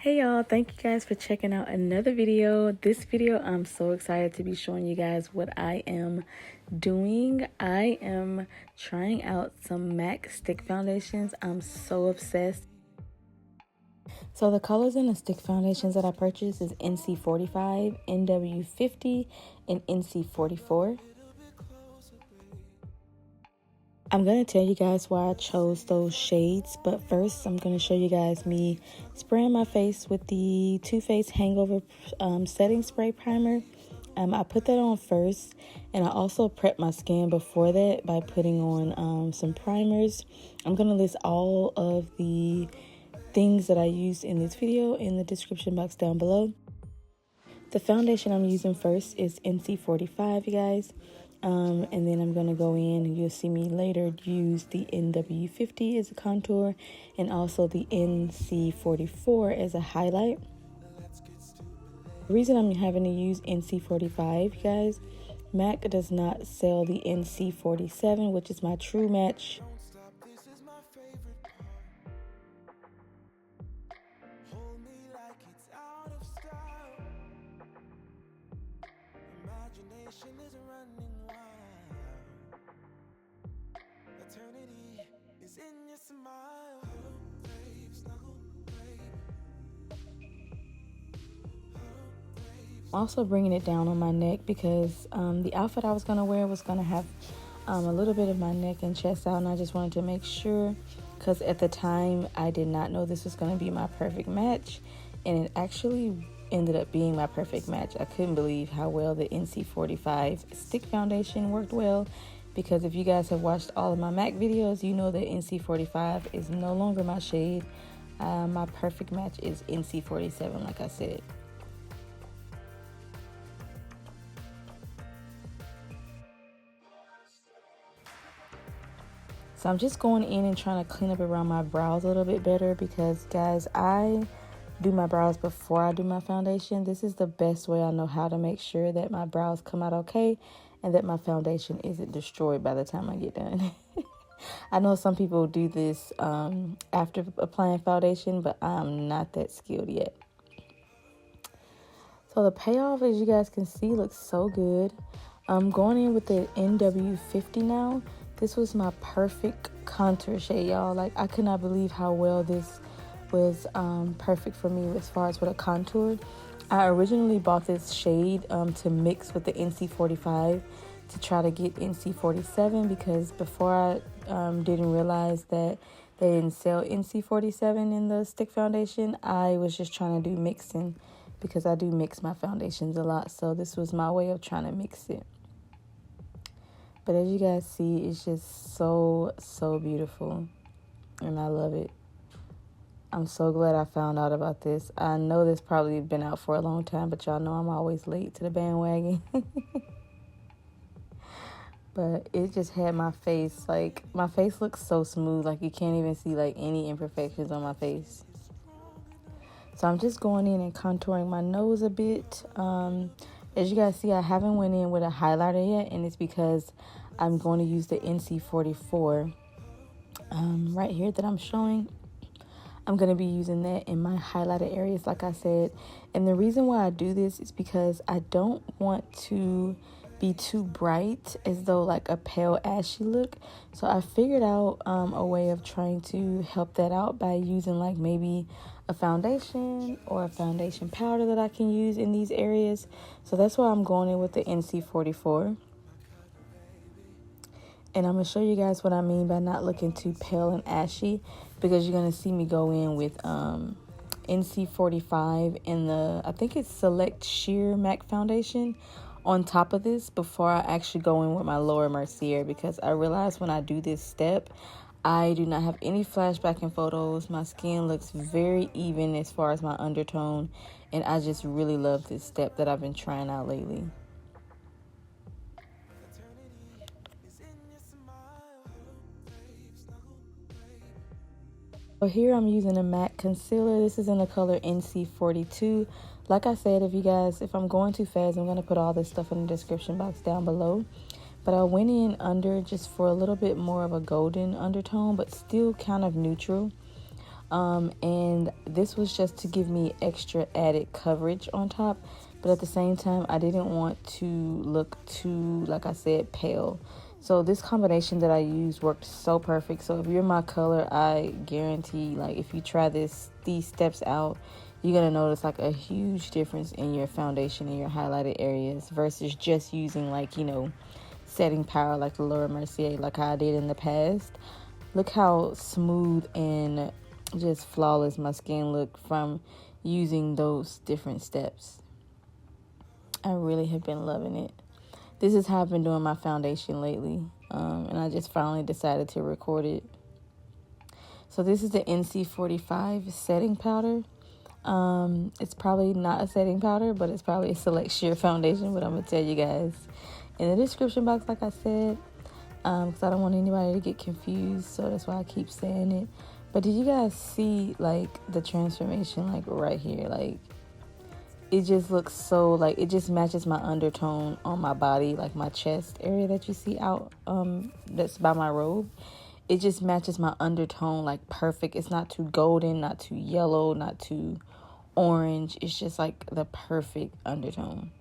Hey y'all, thank you guys for checking out another video. This video, I'm so excited to be showing you guys what I am doing. I am trying out some MAC stick foundations. I'm so obsessed. So the colors in the stick foundations that I purchased is NC45, NW50, and NC44. I'm going to tell you guys why I chose those shades, but first I'm going to show you guys me spraying my face with the Too Faced Hangover Setting Spray Primer. I put that on first, and I also prep my skin before that by putting on some primers. I'm going to list all of the things that I used in this video in the description box down below. The foundation I'm using first is NC45, you guys. And then I'm going to go in and you'll see me later use the NW50 as a contour and also the NC44 as a highlight. The reason I'm having to use NC45, you guys, MAC does not sell the NC47, which is my true match. I'm also bringing it down on my neck because the outfit I was going to wear was going to have a little bit of my neck and chest out, and I just wanted to make sure, because at the time I did not know this was going to be my perfect match, and it actually ended up being my perfect match. I couldn't believe how well the NC45 stick foundation worked well, because if you guys have watched all of my MAC videos, you know that NC45 is no longer my shade. My perfect match is NC47, like I said. So I'm just going in and trying to clean up around my brows a little bit better because, guys, I do my brows before I do my foundation. This is the best way I know how to make sure that my brows come out okay and that my foundation isn't destroyed by the time I get done. I know some people do this after applying foundation, but I'm not that skilled yet. So the payoff, as you guys can see, looks so good. I'm going in with the NW50 now. This was my perfect contour shade, y'all. Like, I could not believe how well this was perfect for me as far as what a contour. I originally bought this shade to mix with the NC45 to try to get NC47, because before I didn't realize that they didn't sell NC47 in the stick foundation, I was just trying to do mixing because I do mix my foundations a lot. So this was my way of trying to mix it. But as you guys see, it's just so beautiful, and I love it. I'm so glad I found out about this. I know this probably been out for a long time, but y'all know I'm always late to the bandwagon. But it just had my face, like, my face looks so smooth, like you can't even see like any imperfections on my face. So I'm just going in and contouring my nose a bit. As you guys see, I haven't went in with a highlighter yet, and it's because I'm going to use the NC44 right here that I'm showing. I'm going to be using that in my highlighter areas, like I said. And the reason why I do this is because I don't want to be too bright, as though like a pale ashy look. So I figured out a way of trying to help that out by using like maybe a foundation or a foundation powder that I can use in these areas. So that's why I'm going in with the NC44. And I'm going to show you guys what I mean by not looking too pale and ashy, because you're going to see me go in with NC45 in the, I think it's Select Sheer MAC foundation on top of this before I actually go in with my lower Mercier, because I realized when I do this step, I do not have any flashback in photos. My skin looks very even as far as my undertone, and I just really love this step that I've been trying out lately. So here I'm using a matte concealer. This is in the color NC42. Like I said, if I'm going too fast, I'm going to put all this stuff in the description box down below. But I went in under just for a little bit more of a golden undertone, but still kind of neutral. And this was just to give me extra added coverage on top, but at the same time I didn't want to look too, like I said, pale. So this combination that I used worked so perfect. So if you're my color, I guarantee, like, if you try these steps out, you're gonna notice like a huge difference in your foundation and your highlighted areas versus just using, like, you know, setting powder like the Laura Mercier, like I did in the past. Look how smooth and just flawless my skin looked from using those different steps. I really have been loving it. This is how I've been doing my foundation lately, and I just finally decided to record it. So this is the NC45 setting powder. It's probably not a setting powder, but it's probably a select sheer foundation, but I'm gonna tell you guys in the description box, like I said, because I don't want anybody to get confused, so that's why I keep saying it. But did you guys see, like, the transformation, like, right here? Like, it just looks so, like, it just matches my undertone on my body, like my chest area that you see out, that's by my robe. It just matches my undertone, like, perfect. It's not too golden, not too yellow, not too orange. It's just, like, the perfect undertone.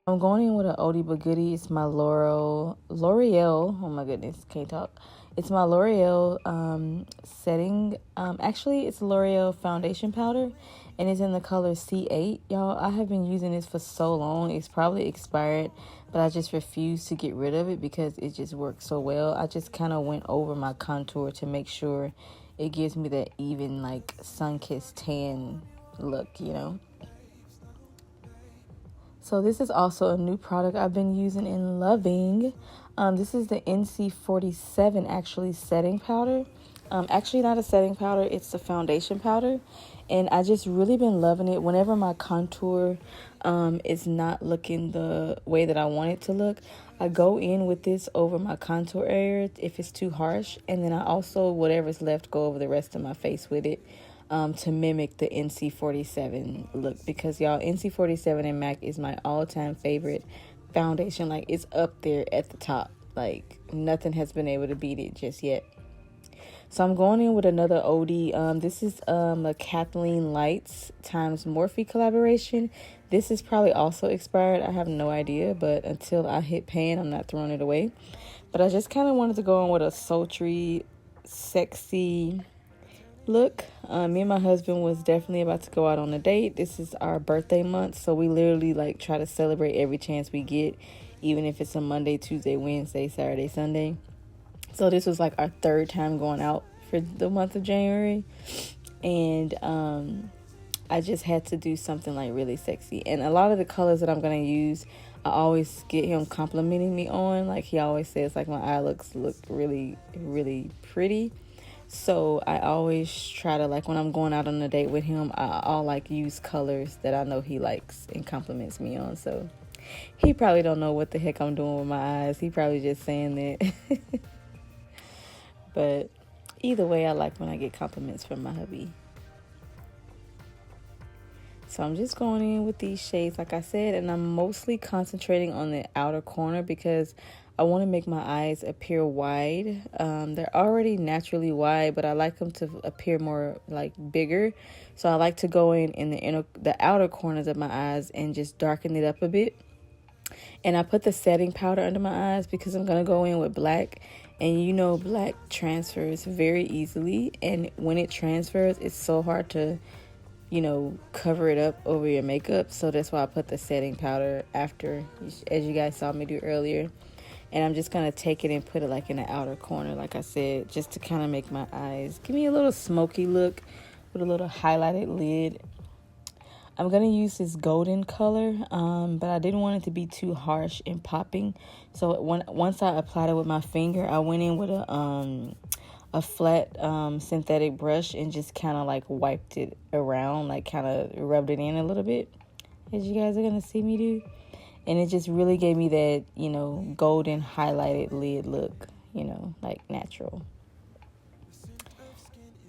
I'm going in with an oldie but goodie. It's my L'Oreal, oh my goodness, can't talk. It's my L'Oreal setting, actually it's L'Oreal foundation powder, and it's in the color C8. Y'all, I have been using this for so long. It's probably expired, but I just refuse to get rid of it because it just works so well. I just kind of went over my contour to make sure it gives me that even, like, sun-kissed tan look, you know. So this is also a new product I've been using and loving. This is the NC47 actually setting powder. Actually not a setting powder, it's the foundation powder. And I just really been loving it. Whenever my contour is not looking the way that I want it to look, I go in with this over my contour area if it's too harsh. And then I also, whatever's left, go over the rest of my face with it. To mimic the NC47 look, because y'all, NC47 and MAC is my all-time favorite foundation. Like, it's up there at the top. Like, nothing has been able to beat it just yet. So I'm going in with another oldie. This is a Kathleen Lights times Morphe collaboration. This is probably also expired. I have no idea, but until I hit pan, I'm not throwing it away. But I just kind of wanted to go in with a sultry, sexy look. Me and my husband was definitely about to go out on a date. This is our birthday month, so we literally, like, try to celebrate every chance we get, even if it's a Monday, Tuesday, Wednesday, Saturday, Sunday. So this was like our third time going out for the month of January, and I just had to do something, like, really sexy. And a lot of the colors that I'm gonna use, I always get him complimenting me on. Like, he always says, like, my eye look really, really pretty. So I always try to, like, when I'm going out on a date with him, I'll like use colors that I know he likes and compliments me on. So he probably don't know what the heck I'm doing with my eyes. He probably just saying that. But either way, I like when I get compliments from my hubby. So I'm just going in with these shades, like I said, and I'm mostly concentrating on the outer corner because I want to make my eyes appear wide. They're already naturally wide, but I like them to appear more, like, bigger. So I like to go in the outer corners of my eyes and just darken it up a bit. And I put the setting powder under my eyes because I'm going to go in with black. And you know, black transfers very easily. And when it transfers, it's so hard to, you know, cover it up over your makeup. So that's why I put the setting powder after, as you guys saw me do earlier. And I'm just going to take it and put it, like, in the outer corner, like I said, just to kind of make my eyes, give me a little smoky look with a little highlighted lid. I'm going to use this golden color, but I didn't want it to be too harsh and popping. So once I applied it with my finger, I went in with a flat synthetic brush and just kind of, like, wiped it around, like, kind of rubbed it in a little bit, as you guys are going to see me do. And it just really gave me that, you know, golden highlighted lid look, you know, like natural.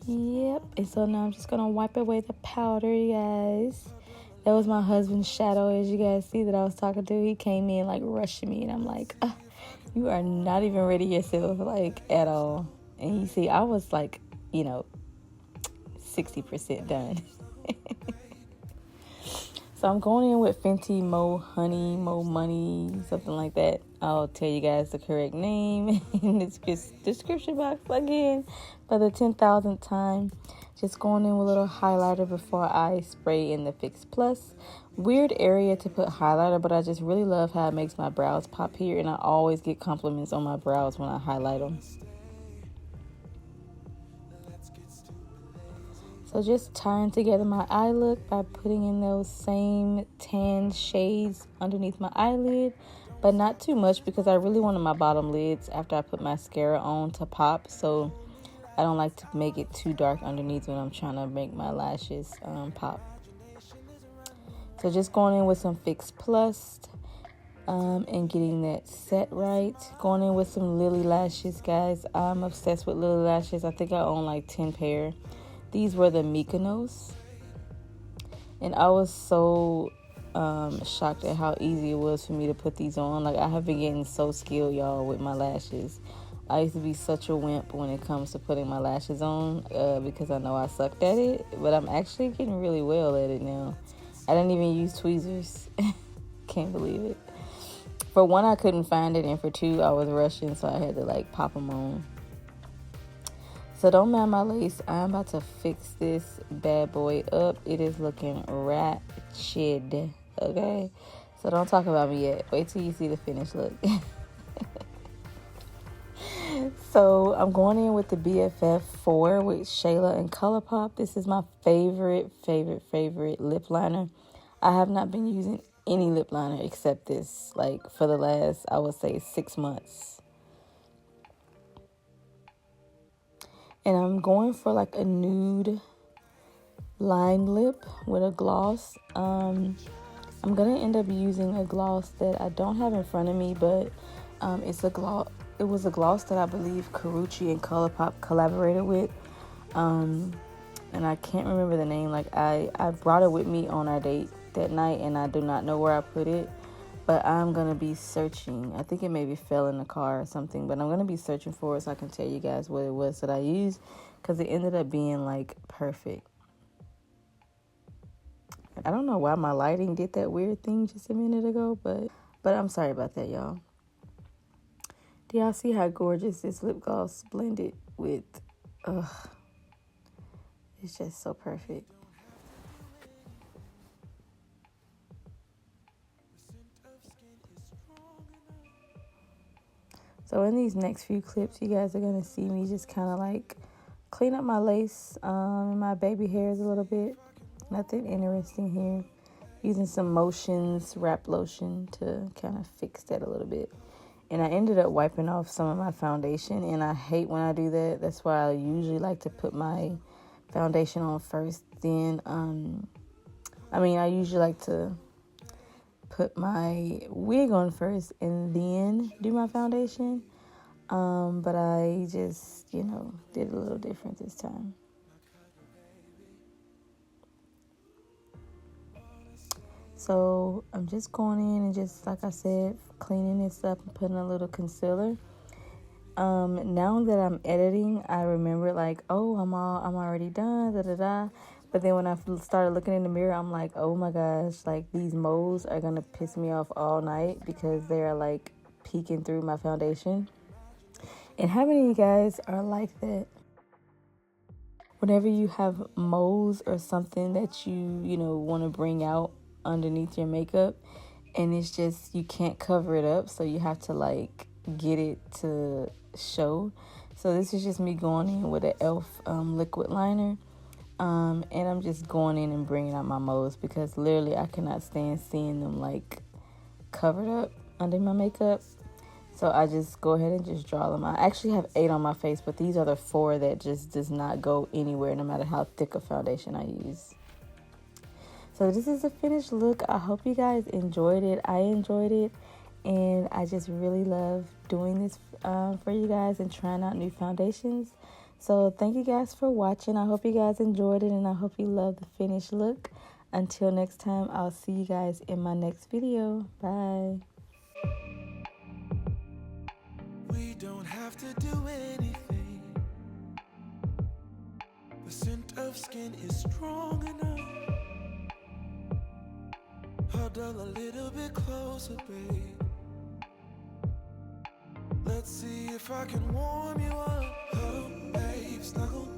Yep. And so now I'm just going to wipe away the powder, you guys. That was my husband's shadow, as you guys see, that I was talking to. He came in, like, rushing me. And I'm like, you are not even ready yourself, like, at all. And you see, I was like, 60% done. So I'm going in with Fenty Mo Honey, Mo Money, something like that. I'll tell you guys the correct name in the description box again for the 10,000th time. Just going in with a little highlighter before I spray in the Fix Plus. Weird area to put highlighter, but I just really love how it makes my brows pop here, and I always get compliments on my brows when I highlight them. So just tying together my eye look by putting in those same tan shades underneath my eyelid, but not too much because I really wanted my bottom lids after I put mascara on to pop. So I don't like to make it too dark underneath when I'm trying to make my lashes pop. So just going in with some Fix Plus and getting that set right. Going in with some Lily lashes, guys. I'm obsessed with Lily lashes. I think I own like 10 pair. These were the Mykonos, and I was so shocked at how easy it was for me to put these on. Like, I have been getting so skilled, y'all, with my lashes. I used to be such a wimp when it comes to putting my lashes on because I know I sucked at it, but I'm actually getting really well at it now. I didn't even use tweezers. Can't believe it. For one, I couldn't find it, and for two, I was rushing, so I had to like pop them on. So don't mind my lace. I'm about to fix this bad boy up. It is looking ratchet, okay? So don't talk about me yet. Wait till you see the finished look. So I'm going in with the BFF4 with Shayla and Colourpop. This is my favorite lip liner. I have not been using any lip liner except this, like, for the last, I would say, 6 months. And I'm going for like a nude lined lip with a gloss. I'm going to end up using a gloss that I don't have in front of me, but it's a gloss. It was a gloss that I believe Karrueche and Colourpop collaborated with. And I can't remember the name. Like, I brought it with me on our date that night, and I do not know where I put it. But I'm going to be searching. I think it maybe fell in the car or something. But I'm going to be searching for it so I can tell you guys what it was that I used. Because it ended up being, like, perfect. I don't know why my lighting did that weird thing just a minute ago. But I'm sorry about that, y'all. Do y'all see how gorgeous this lip gloss blended with? It's just so perfect. So in these next few clips, you guys are going to see me just kind of like clean up my lace and my baby hairs a little bit. Nothing interesting here. Using some Motions wrap lotion to kind of fix that a little bit. And I ended up wiping off some of my foundation, and I hate when I do that. That's why I usually like to put my foundation on first. Then, I usually like to put my wig on first and then do my foundation. But I just, did a little different this time. So I'm just going in and just, like I said, cleaning this up and putting a little concealer. Now that I'm editing, I remember like, oh, I'm already done, da-da-da. But then when I started looking in the mirror, I'm like, oh my gosh, like these moles are going to piss me off all night because they're like peeking through my foundation. And how many of you guys are like that? Whenever you have moles or something that you want to bring out underneath your makeup, and it's just, you can't cover it up, so you have to like get it to show. So this is just me going in with an e.l.f. Liquid liner. And I'm just going in and bringing out my moles because literally I cannot stand seeing them like covered up under my makeup. So I just go ahead and just draw them. I actually have 8 on my face, but these are the 4 that just does not go anywhere no matter how thick a foundation I use. So this is the finished look. I hope you guys enjoyed it. I enjoyed it. And I just really love doing this for you guys and trying out new foundations. So thank you guys for watching. I hope you guys enjoyed it, and I hope you love the finished look. Until next time, I'll see you guys in my next video. Bye. We don't have to do anything. The scent of skin is strong enough. Huddle a little bit closer, babe. Let's see if I can warm you up. Huddle, babe, snuggle